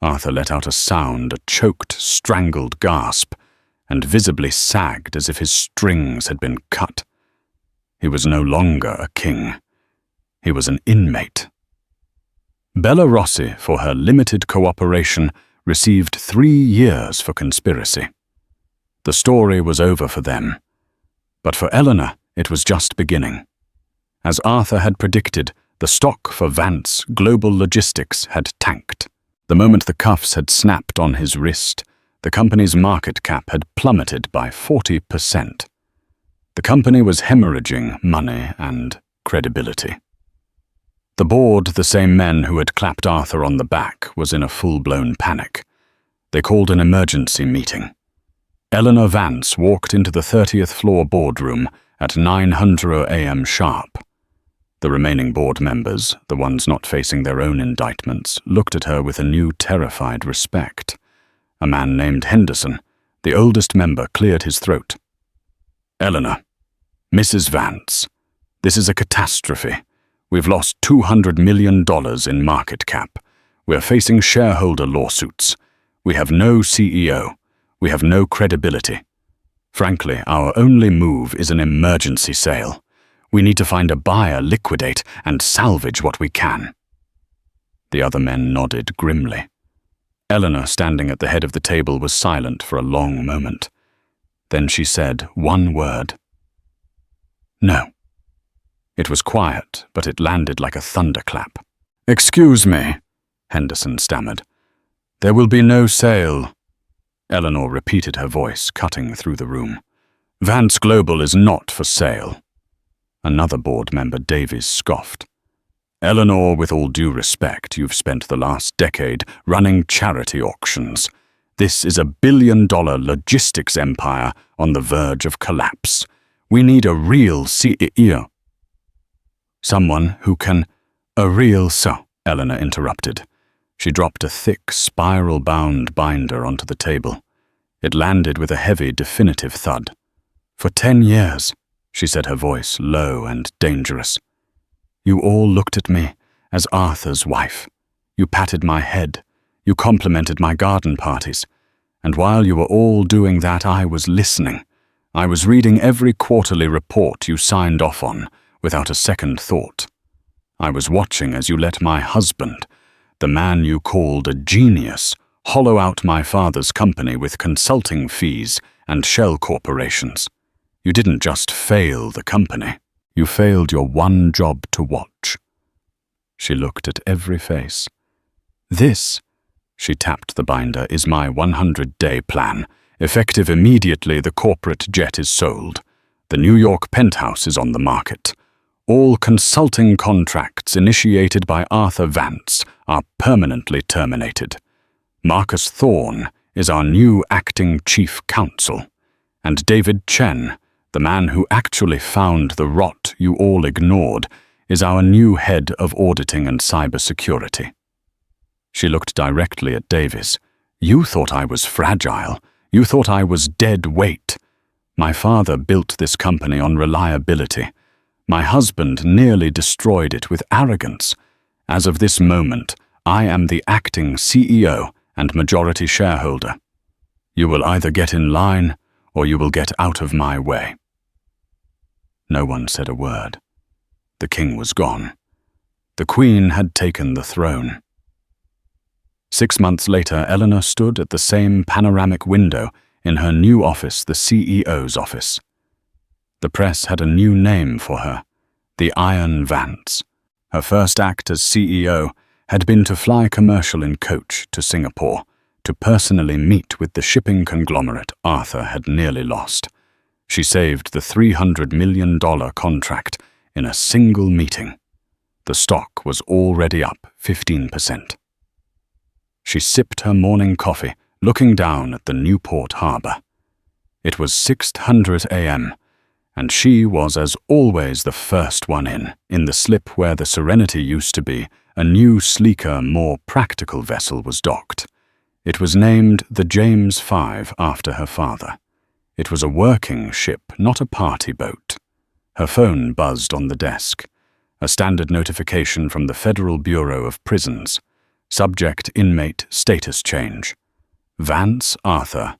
Arthur let out a sound, a choked, strangled gasp, and visibly sagged as if his strings had been cut. He was no longer a king. He was an inmate. Bella Rossi, for her limited cooperation, received 3 years for conspiracy. The story was over for them. But for Eleanor, it was just beginning. As Arthur had predicted, the stock for Vance Global Logistics had tanked. The moment the cuffs had snapped on his wrist, the company's market cap had plummeted by 40%. The company was hemorrhaging money and credibility. The board, the same men who had clapped Arthur on the back, was in a full-blown panic. They called an emergency meeting. Eleanor Vance walked into the 30th floor boardroom at 9:00 a.m. sharp. The remaining board members, the ones not facing their own indictments, looked at her with a new terrified respect. A man named Henderson, the oldest member, cleared his throat. "Eleanor, Mrs. Vance, this is a catastrophe. We've lost $200 million in market cap. We're facing shareholder lawsuits. We have no CEO. We have no credibility. Frankly, our only move is an emergency sale. We need to find a buyer, liquidate, and salvage what we can." The other men nodded grimly. Eleanor, standing at the head of the table, was silent for a long moment. Then she said one word. "No." It was quiet, but it landed like a thunderclap. "Excuse me," Henderson stammered. "There will be no sale." Eleanor repeated, her voice cutting through the room. "Vance Global is not for sale." Another board member, Davies, scoffed. "Eleanor, with all due respect, you've spent the last decade running charity auctions. This is $1 billion logistics empire on the verge of collapse. We need a real CEO. Someone who can... A real so, Eleanor interrupted. She dropped a thick, spiral-bound binder onto the table. It landed with a heavy, definitive thud. "For 10 years, she said, her voice low and dangerous. "You all looked at me as Arthur's wife. You patted my head. You complimented my garden parties. And while you were all doing that, I was listening. I was reading every quarterly report you signed off on without a second thought. I was watching as you let my husband, the man you called a genius, hollow out my father's company with consulting fees and shell corporations. You didn't just fail the company. You failed your one job to watch. She looked at every face. This, she tapped the binder, is my 100-day plan. Effective immediately, the corporate jet is sold. The New York penthouse is on the market. All consulting contracts initiated by Arthur Vance are permanently terminated. Marcus Thorne is our new acting chief counsel, and David Chen, the man who actually found the rot you all ignored, is our new head of auditing and cybersecurity. She looked directly at Davis. You thought I was fragile. You thought I was dead weight. My father built this company on reliability. My husband nearly destroyed it with arrogance. As of this moment, I am the acting CEO and majority shareholder. You will either get in line or you will get out of my way. No one said a word. The king was gone. The queen had taken the throne. 6 months later, Eleanor stood at the same panoramic window in her new office, the CEO's office. The press had a new name for her, the Iron Vance. Her first act as CEO had been to fly commercial in coach to Singapore to personally meet with the shipping conglomerate Arthur had nearly lost. She saved the $300 million contract in a single meeting. The stock was already up 15%. She sipped her morning coffee, looking down at the Newport harbor. It was 6:00 a.m., and she was as always the first one in. In the slip where the Serenity used to be, a new, sleeker, more practical vessel was docked. It was named the James V after her father. It was a working ship, not a party boat. Her phone buzzed on the desk. A standard notification from the Federal Bureau of Prisons. Subject inmate status change. Vance Arthur,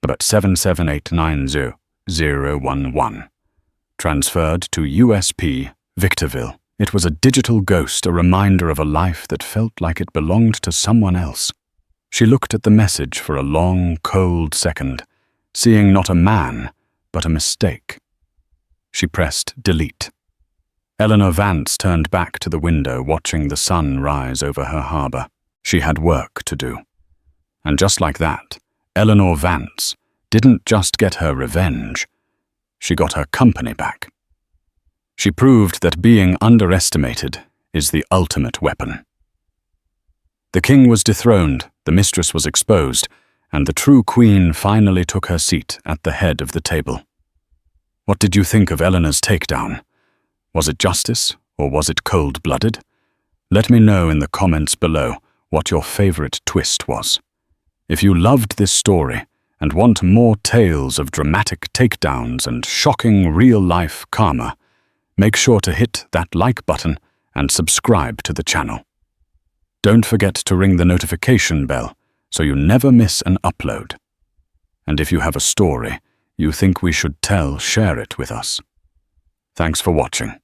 but 7789011. Transferred to USP, Victorville. It was a digital ghost, a reminder of a life that felt like it belonged to someone else. She looked at the message for a long, cold second, seeing not a man, but a mistake. She pressed delete. Eleanor Vance turned back to the window, watching the sun rise over her harbor. She had work to do. And just like that, Eleanor Vance didn't just get her revenge, she got her company back. She proved that being underestimated is the ultimate weapon. The king was dethroned, the mistress was exposed, and the true queen finally took her seat at the head of the table. What did you think of Eleanor's takedown? Was it justice, or was it cold-blooded? Let me know in the comments below what your favorite twist was. If you loved this story and want more tales of dramatic takedowns and shocking real-life karma, make sure to hit that like button and subscribe to the channel. Don't forget to ring the notification bell so you never miss an upload. And if you have a story you think we should tell, share it with us. Thanks for watching.